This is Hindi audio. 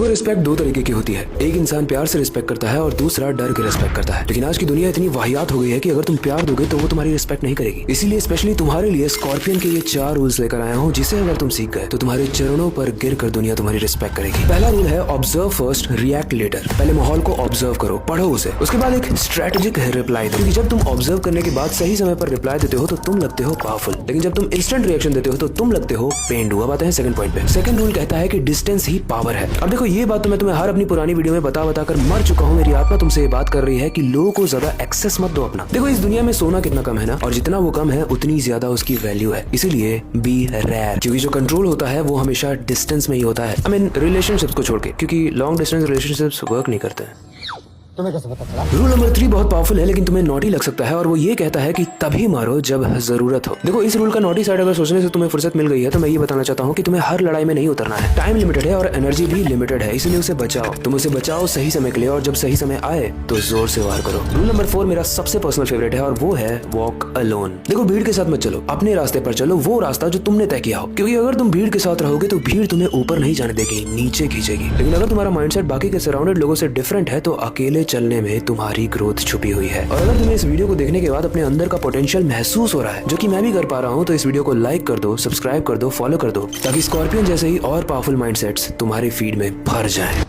वो रिस्पेक्ट दो तरीके की होती है, एक इंसान प्यार से रिस्पेक्ट करता है और दूसरा डर के रिस्पेक्ट करता है। लेकिन आज की दुनिया इतनी वाहियात हो गई है कि अगर तुम प्यार दोगे तो वो तुम्हारी रिस्पेक्ट नहीं करेगी। इसीलिए स्पेशली तुम्हारे लिए स्कॉर्पियन के ये 4 रूल्स लेकर आया हूँ, जिसे अगर तुम सीख गए तो तुम्हारे चरणों पर गिर कर दुनिया तुम्हारी रिस्पेक्ट करेगी। पहला रूल है ऑब्जर्व फर्स्ट रिएक्ट लेटर। पहले माहौल को ऑब्जर्व करो, पढ़ो उसे, उसके बाद एक स्ट्रेटेजिक रिप्लाई दो। क्योंकि जब तुम ऑब्जर्व करने के बाद सही समय पर रिप्लाई देते हो तो तुम लगते हो पावरफुल, लेकिन जब तुम इंस्टेंट रिएक्शन देते हो तो तुम लगते हो पेंड। अब आते हैं सेकंड पॉइंट पे। सेकंड रूल कहता है कि डिस्टेंस ही पावर है। अब देखो ये बात तो मैं तुम्हें हर अपनी पुरानी वीडियो में बता कर मर चुका हूँ। मेरी आत्मा तुमसे ये बात कर रही है कि लोगों को ज्यादा एक्सेस मत दो अपना। देखो इस दुनिया में सोना कितना कम है ना, और जितना वो कम है उतनी ज्यादा उसकी वैल्यू है। इसीलिए बी रेयर, क्योंकि जो कंट्रोल होता है वो हमेशा डिस्टेंस में ही होता है। आई मीन रिलेशनशिप्स को छोड़ के, क्योंकि लॉन्ग डिस्टेंस रिलेशनशिप्स वर्क नहीं करते हैं। तुम्हें कैसे पता चला? रूल नंबर 3 बहुत पावरफुल है, लेकिन तुम्हें नॉटी लग सकता है, और वो ये कहता है कि तभी मारो जब जरूरत हो। देखो इस रूल का नॉटी साइड अगर सोचने से तुम्हें फुर्सत मिल गई है तो मैं ये बताना चाहता हूँ कि तुम्हें हर लड़ाई में नहीं उतरना है। टाइम लिमिटेड है और एनर्जी भी लिमिटेड है, इसलिए उसे बचाओ। तुम उसे बचाओ सही समय के लिए, और जब सही समय आए तो जोर से वार करो। रूल नंबर 4 मेरा सबसे पर्सनल फेवरेट है, और वो है वॉक अलोन। देखो भीड़ के साथ मत चलो, अपने रास्ते पर चलो, वो रास्ता जो तुमने तय किया हो। क्योंकि अगर तुम भीड़ के साथ रहोगे तो भीड़ तुम्हें ऊपर नहीं जाने देगी, नीचे खींचेगी। लेकिन अगर तुम्हारा माइंडसेट बाकी के सराउंडेड लोगों से डिफरेंट है तो अकेले चलने में तुम्हारी ग्रोथ छुपी हुई है। और अगर तुम्हें इस वीडियो को देखने के बाद अपने अंदर का पोटेंशियल महसूस हो रहा है, जो कि मैं भी कर पा रहा हूँ, तो इस वीडियो को लाइक कर दो, सब्सक्राइब कर दो, फॉलो कर दो, ताकि स्कॉर्पियन जैसे ही और पावरफुल माइंडसेट्स तुम्हारे फीड में भर जाएं।